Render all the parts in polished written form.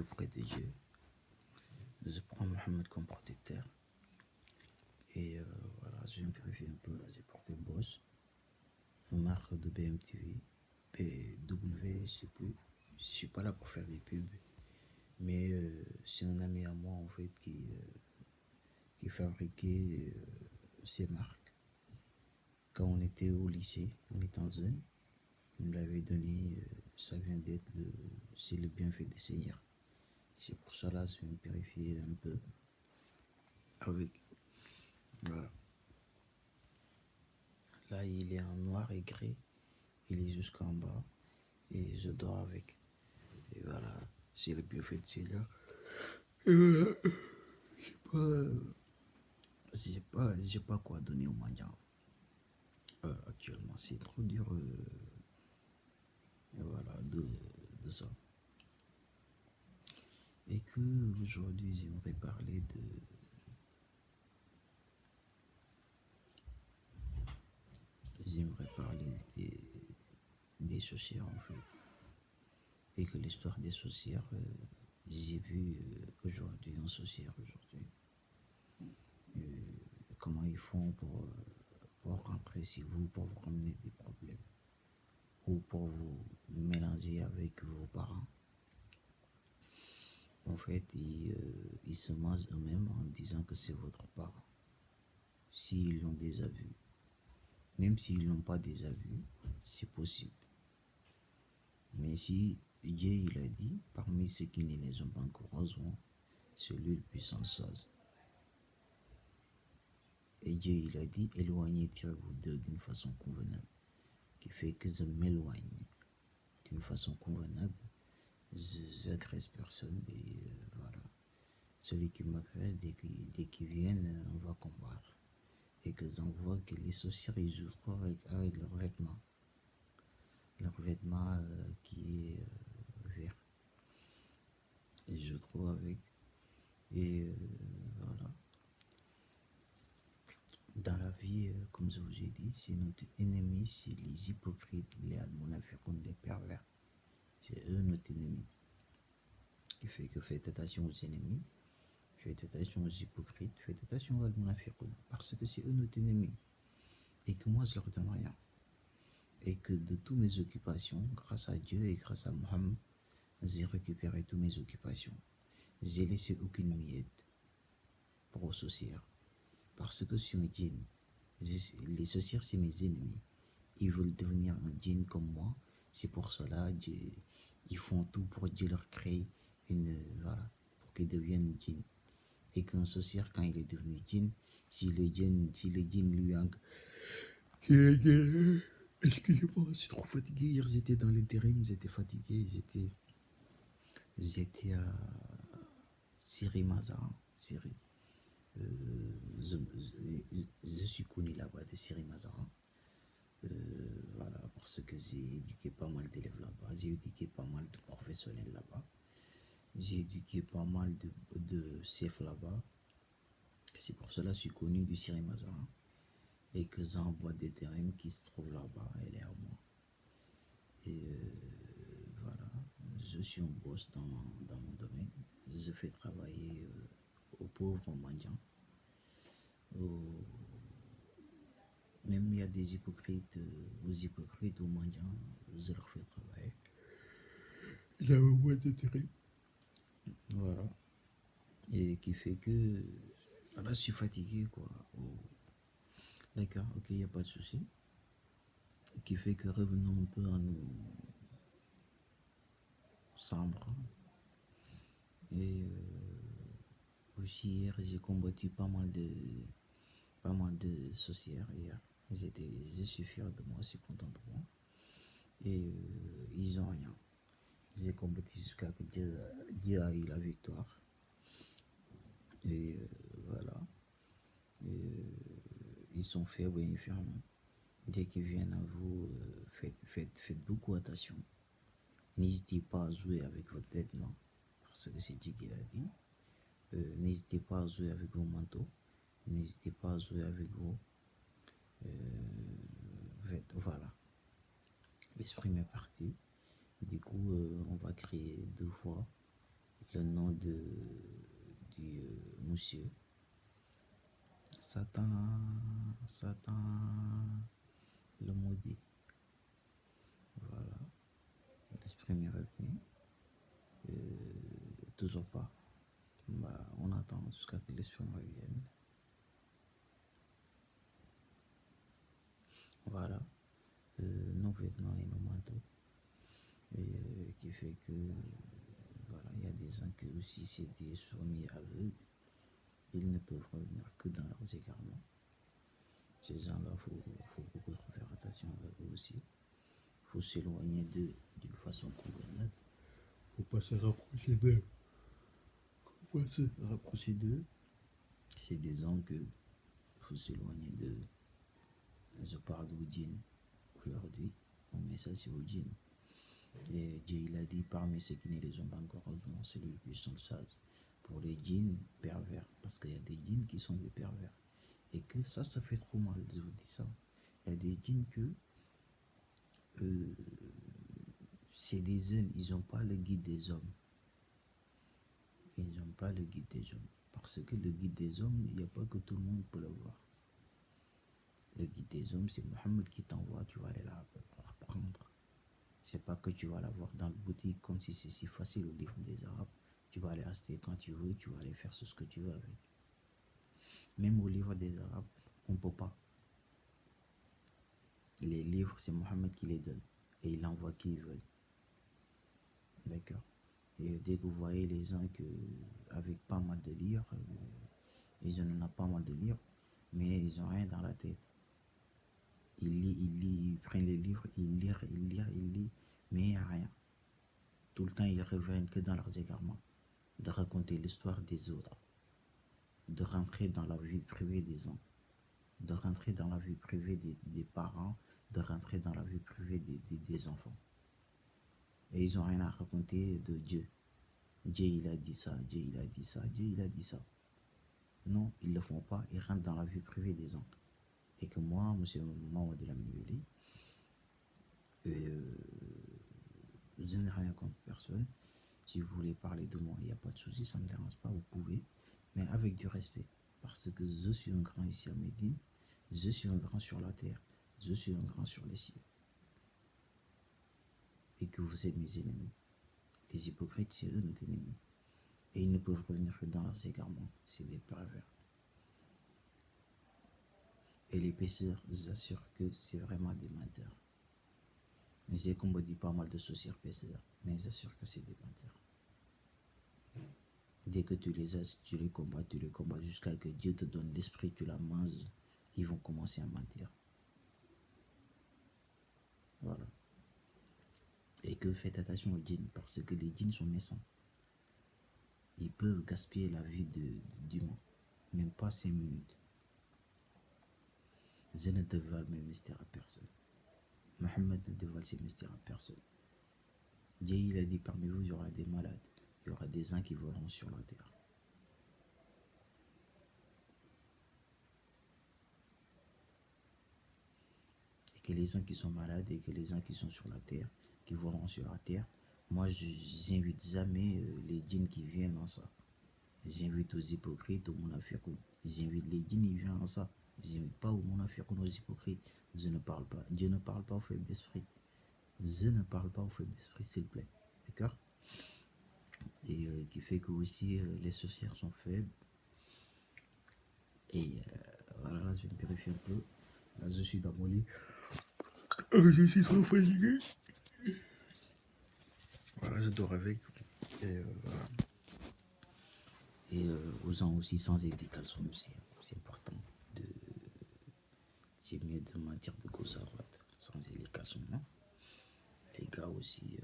purifier auprès de Dieu. Je prends Mohammed comme protecteur. Et voilà, je vais me purifier un peu. Là, j'ai porté le boss. Une marque de BMTV. BW, je sais plus. Je suis pas là pour faire des pubs. Mais c'est un ami à moi en fait qui fabriquait ces marques. Quand on était au lycée, on était en jeune, il me l'avait donné, ça vient d'être c'est le bienfait des seigneurs. C'est pour ça là, je vais me purifier un peu avec. Voilà. Là, il est en noir et gris, il est jusqu'en bas et je dors avec. Et voilà, c'est le bienfait des seigneurs. Et voilà, j'ai pas quoi donner aux mendiants. Actuellement, c'est trop dur. Voilà, de ça. Et que aujourd'hui, j'aimerais parler des sorcières en fait. Et que l'histoire des sorcières, j'ai vu aujourd'hui en sorcière aujourd'hui. Comment ils font pour rentrer chez vous, pour vous ramener des problèmes. Ou pour vous mélanger avec vos parents. En fait, ils se mangent eux-mêmes en disant que c'est votre parent. S'ils l'ont déjà vu. Même s'ils l'ont pas déjà vu, c'est possible. Mais si Dieu il a dit, parmi ceux qui ne les ont pas encore rejoints, c'est lui le puissant chose. Et Dieu il a dit, éloignez-vous d'eux d'une façon convenable. Qui fait que je m'éloigne d'une façon convenable, j'agresse personne et voilà. Celui qui m'agresse, dès qu'ils viennent, on va combattre. Et que j'en vois que les sorcières ils jouent trop avec leurs vêtements. Leur vêtement qui est vert. Et je trouve avec. Et voilà. Dans la vie, comme je vous ai dit, c'est notre ennemi, c'est les hypocrites, les almonafiqoun, les pervers. C'est eux notre ennemi. Ce qui fait que faites attention aux ennemis, faites attention aux hypocrites, faites attention aux almonafiqoun. Parce que c'est eux notre ennemi. Et que moi je leur donne rien. Et que de toutes mes occupations, grâce à Dieu et grâce à Mohammed, j'ai récupéré toutes mes occupations. J'ai laissé aucune miette pour aux sorcières. Parce que sur un djinn, les sorcières c'est mes ennemis. Ils veulent devenir un djinn comme moi. C'est pour cela ils font tout pour Dieu leur créer voilà, pour qu'ils deviennent djinn. Et qu'un sorcière quand il est devenu djinn, si le djinn lui a... Excusez-moi, je suis trop fatigué. Hier j'étais dans l'intérim, j'étais fatigué, j'étais à Syrie Mazarin, Syrie. Je suis connu là-bas de Syrie Mazarin. Voilà, parce que j'ai éduqué pas mal d'élèves là-bas, j'ai éduqué pas mal de professionnels là-bas, j'ai éduqué pas mal de chefs là-bas. C'est pour cela que je suis connu du Syrie Mazarin. Et que j'envoie des terrains qui se trouvent là-bas, elle est à moi. Et voilà, je suis un boss dans mon domaine. Je fais travailler aux pauvres, aux mendiants. Même il y a des hypocrites, aux hypocrites, aux mendiants, je leur fais travailler. Il y a un mois de terrain. Voilà. Et qui fait que, là, je suis fatigué, quoi. D'accord, ok, il n'y a pas de souci. Qui fait que revenons un peu à nos chambres. Et aussi hier, j'ai combattu pas mal de sorcières hier. Je suis fier de moi, je suis content de moi. Et ils ont rien. J'ai combattu jusqu'à que Dieu a eu la victoire. Et voilà. Et, ils sont faibles et infirmes. Dès qu'ils viennent à vous, faites beaucoup attention. N'hésitez pas à jouer avec votre vêtement, parce que c'est Dieu qui l'a dit. N'hésitez pas à jouer avec vos manteaux. N'hésitez pas à jouer avec vos voilà. L'esprit m'est parti. Du coup, on va créer 2 fois le nom du monsieur. Satan, Satan, le maudit. Voilà, l'esprit m'est revenu. Toujours pas. Bah, on attend jusqu'à que l'esprit me revienne. Voilà, nos vêtements et nos manteaux. Et qui fait que, voilà, il y a des gens que aussi c'est des soumis aveugles. Ils ne peuvent revenir que dans leurs égarements. Ces gens-là, faut beaucoup trop faire attention avec eux aussi. Il faut s'éloigner d'eux d'une façon convenable. Faut pas se rapprocher d'eux. Faut pas se rapprocher d'eux. C'est des gens que faut s'éloigner d'eux. Je parle au djinn aujourd'hui. Mon message c'est au djinn. Et Dieu il a dit parmi ceux qui ne les ont pas encore rejoints, c'est lui le plus sage. Pour les djinns pervers, parce qu'il y a des djinns qui sont des pervers. Et que ça fait trop mal, je vous dis ça. Il y a des djinns que c'est des jeunes, ils n'ont pas le guide des hommes. Ils n'ont pas le guide des hommes. Parce que le guide des hommes, il n'y a pas que tout le monde peut le voir. Le guide des hommes, c'est Mohammed qui t'envoie, tu vas aller la prendre. C'est pas que tu vas la voir dans le boutique comme si c'est si facile au livre des Arabes. Tu vas aller acheter quand tu veux, tu vas aller faire ce que tu veux avec. Même au livre des Arabes, on ne peut pas. Les livres, c'est Mohammed qui les donne. Et il envoie qui il veut. D'accord. Et dès que vous voyez les gens avec pas mal de livres, ils en ont pas mal de livres, mais ils n'ont rien dans la tête. Ils prennent les livres, ils lisent, mais il n'y a rien. Tout le temps, ils reviennent que dans leurs égarements, de raconter l'histoire des autres, de rentrer dans la vie privée des gens, de rentrer dans la vie privée des parents, de rentrer dans la vie privée des enfants. Et ils n'ont rien à raconter de Dieu. Dieu il a dit ça, Dieu il a dit ça, Dieu il a dit ça. Non, ils ne le font pas, ils rentrent dans la vie privée des gens. Et que moi, monsieur Maman de la Mnueli, je n'ai rien contre personne. Si vous voulez parler de moi, il n'y a pas de souci, ça ne me dérange pas, vous pouvez, mais avec du respect. Parce que je suis un grand ici à Médine, je suis un grand sur la terre, je suis un grand sur les cieux. Et que vous êtes mes ennemis. Les hypocrites, c'est eux notre ennemi. Et ils ne peuvent revenir que dans leurs égarements, c'est des pervers. Et les pêcheurs, j'assure que c'est vraiment des menteurs. Je sais qu'on me dit pas mal de saucires pêcheurs, mais j'assure que c'est des menteurs. Dès que tu les as, tu les combats jusqu'à que Dieu te donne l'esprit, tu la manges, ils vont commencer à mentir. Voilà. Et que faites attention aux djinns, parce que les djinns sont méchants. Ils peuvent gaspiller la vie d'humains, même pas 5 minutes. Je ne dévoile mes mystères à personne. Mohammed ne dévoile ses mystères à personne. Dieu il a dit parmi vous, il y aura des malades, il y aura des gens qui voleront sur la terre. Et que les gens qui sont malades et que les gens qui sont sur la terre, qui voleront sur la terre, moi je n'invite jamais les djinns qui viennent en ça. J'invite aux hypocrites, aux munafiqoun. J'invite les djinns, ils viennent en ça. J'invite pas aux munafiqoun, aux hypocrites. Je ne parle pas. Dieu ne parle pas aux faibles d'esprit. Je ne parle pas aux faibles d'esprit, s'il vous plaît. D'accord? Et qui fait que aussi les sorcières sont faibles. Et voilà, là je vais me purifier un peu. Là je suis dans mon lit. Je suis trop fatigué. Voilà, je dors avec. Et voilà. Et aux gens aussi sans aider des caleçons aussi. C'est important. C'est mieux de mentir de gauche à droite. Sans aider les caleçons, non? Les gars aussi,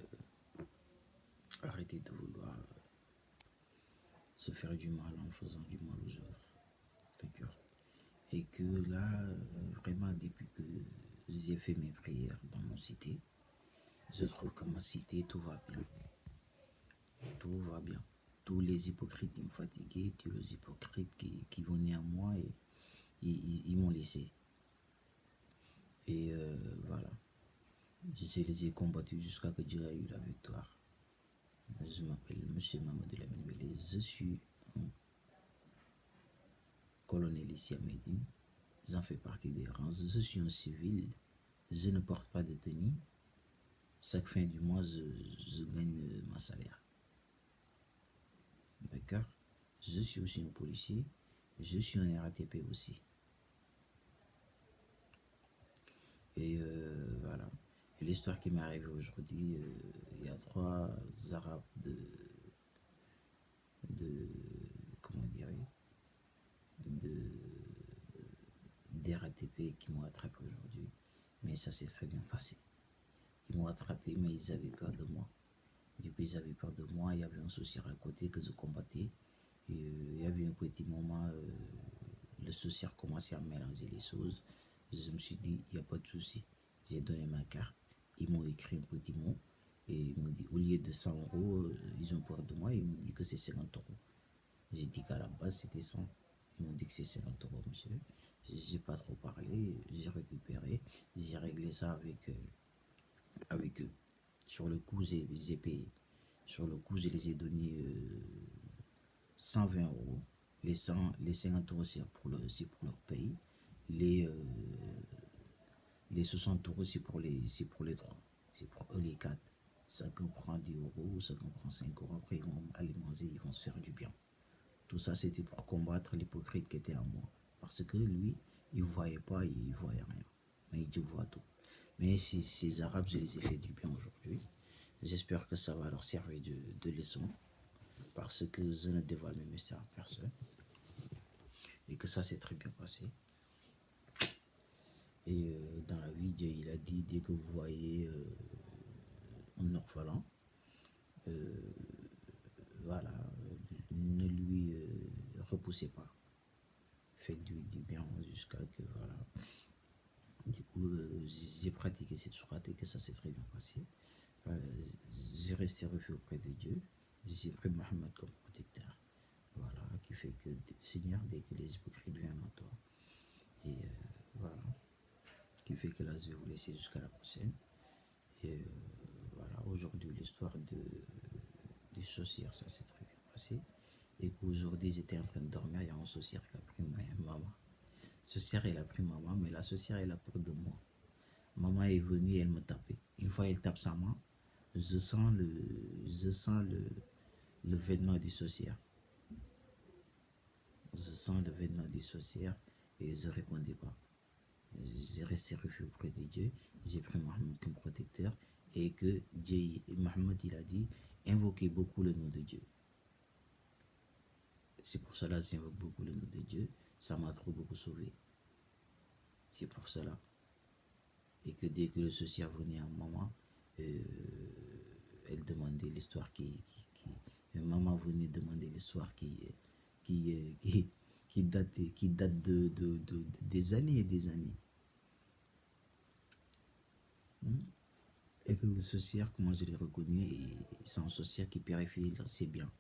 arrêtez de vouloir se faire du mal en faisant du mal aux autres. D'accord? Et que là, vraiment, depuis que j'ai fait mes prières dans mon cité, je trouve que ma cité, tout va bien. Tout va bien. Tous les hypocrites qui me fatiguaient, tous les hypocrites qui venaient à moi, et ils m'ont laissé. Et voilà. Je les ai combattus jusqu'à que Dieu ait eu la victoire. Je m'appelle Monsieur Mamadou Lamine Bélé, je suis un colonel ici à Médine, j'en fais partie des rangs, je suis un civil, je ne porte pas de tenue, chaque fin du mois je gagne ma salaire. D'accord? Je suis aussi un policier, je suis un RATP aussi. Et voilà. Et l'histoire qui m'est arrivée aujourd'hui, il y a 3 Arabes de comment dire, de des RATP qui m'ont attrapé aujourd'hui. Mais ça s'est très bien passé. Ils m'ont attrapé, mais ils avaient peur de moi. Du coup, ils avaient peur de moi. Il y avait un social à côté que je combattais. Et il y avait un petit moment, le social commençait à mélanger les choses. Je me suis dit, il n'y a pas de souci. J'ai donné ma carte. Ils m'ont écrit un petit mot. Et ils m'ont dit, au lieu de 100 euros, ils ont peur de moi. Ils m'ont dit que c'est 50 euros. J'ai dit qu'à la base, c'était 100. Ils m'ont dit que c'est 50 euros, monsieur. J'ai pas trop parlé. J'ai récupéré. J'ai réglé ça avec eux. Sur le coup, j'ai payé. Sur le coup, je les ai donné 120 euros. Les 50 euros, c'est pour leur pays. Les, euh, les 60 euros, c'est pour les trois. C'est pour eux les quatre. Ça comprend 10 euros, ça comprend 5 euros. Après, ils vont aller manger, ils vont se faire du bien. Tout ça, c'était pour combattre l'hypocrite qui était en moi. Parce que lui, il ne voyait pas, il ne voyait rien. Mais Dieu voit tout. Mais ces Arabes, je les ai fait du bien aujourd'hui. J'espère que ça va leur servir de leçon. Parce que je ne dévoile mes mystères à personne. Et que ça s'est très bien passé. Et dans la vie, Dieu, il a dit, dès que vous voyez un orphelin, voilà, ne lui repoussez pas. Faites-lui du bien jusqu'à que, voilà. Du coup, j'ai pratiqué cette sourate et que ça s'est très bien passé. J'ai resté refuge auprès de Dieu. J'ai pris Mohammed comme protecteur. Voilà, qui fait que, Seigneur, dès que les hypocrites viennent à toi, et voilà, qui fait que là, je vais vous laisser jusqu'à la prochaine. Et voilà, aujourd'hui, l'histoire des sorcières, ça s'est très bien passé. Et qu'aujourd'hui, j'étais en train de dormir, il y a un sorcière qui a pris maman. Sorcière, elle a pris maman, mais la sorcière, elle a peur de moi. Maman est venue, elle me tapait. Une fois, elle tape sa main, je sens le vêtement du sorcière. Je sens le vêtement du sorcière et je ne répondais pas. J'ai resté refuge auprès de Dieu. J'ai pris Mohammed comme protecteur et que Dieu, Mohammed, il a dit, invoquez beaucoup le nom de Dieu. C'est pour cela que j'invoque beaucoup le nom de Dieu. Ça m'a trop beaucoup sauvé. C'est pour cela. Et que dès que le sorcier venait à maman, elle demandait l'histoire maman venait demander l'histoire qui, qui, qui date des années et des années. Et que le sorcier, comment je l'ai reconnu, c'est un sorcier qui purifie ses biens.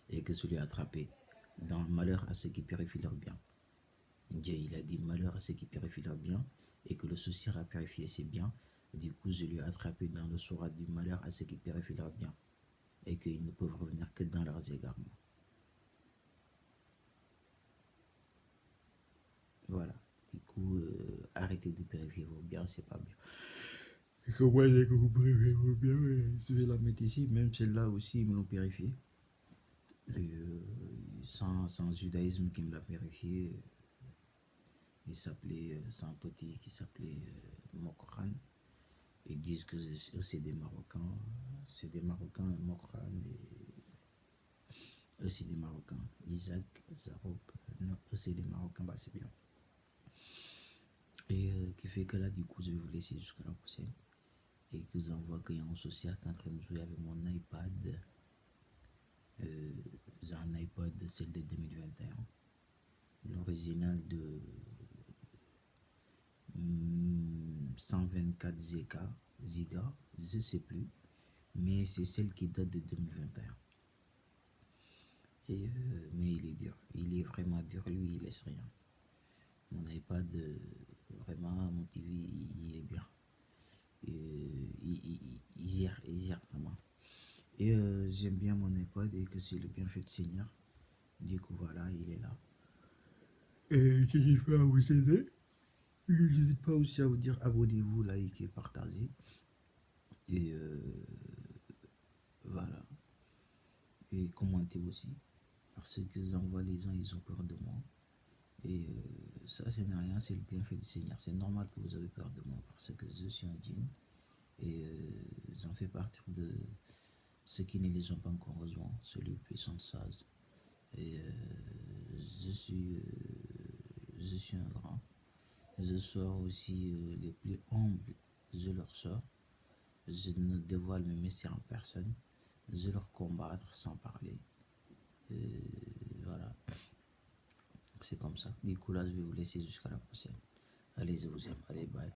Et que je l'ai attrapé dans malheur à ceux qui purifient leurs biens. Dieu, il a dit malheur à ceux qui purifient leurs biens et que le souci a purifié ses biens. Du coup, je lui ai attrapé dans le sourate du malheur à ceux qui purifient leurs biens et qu'ils ne peuvent revenir que dans leurs égarements. Voilà. Du coup, arrêtez de purifier vos biens, c'est pas bien. Et comment est-ce que vous purifiez vos biens? Je vais la mettre ici. Même celle-là aussi, ils me l'ont purifié. Sans judaïsme qui me l'a purifié. Il s'appelait, c'est un petit qui s'appelait Mokran. Ils disent que c'est des Marocains. C'est des Marocains, Mokran et aussi des Marocains. Isaac, Zaroub, non, c'est des Marocains, bah c'est bien. Et qui fait que là, du coup, je vais vous laisser jusqu'à la prochaine. Et que j'en vois qu'il y a un social qui est en train de jouer avec mon iPad. J'ai un iPad, celle de 2021. L'original de 124 Ziga, je ne sais plus, mais c'est celle qui date de 2021. Et, mais il est dur, il est vraiment dur, lui il laisse rien. Mon iPad, vraiment, mon TV, il est bien. Il gère vraiment. Et j'aime bien mon iPod et que c'est le bienfait du Seigneur. Du coup, voilà, il est là. Et je n'hésite pas à vous aider. Je n'hésite pas aussi à vous dire abonnez-vous, likez, partagez. Et voilà. Et commentez aussi. Parce que j'en vois les gens, ils ont peur de moi. Et ça, ce n'est rien, c'est le bienfait du Seigneur. C'est normal que vous avez peur de moi parce que je suis un djinn. Et j'en fais partie de ceux qui ne les ont pas encore rejoints, celui puissant de sage. Et je suis un grand. Je sors aussi les plus humbles, je leur sors. Je ne dévoile mes mystères en personne. Je leur combattre sans parler. Voilà, c'est comme ça. Du coup, là, je vais vous laisser jusqu'à la prochaine. Allez, je vous aime. Allez, bye.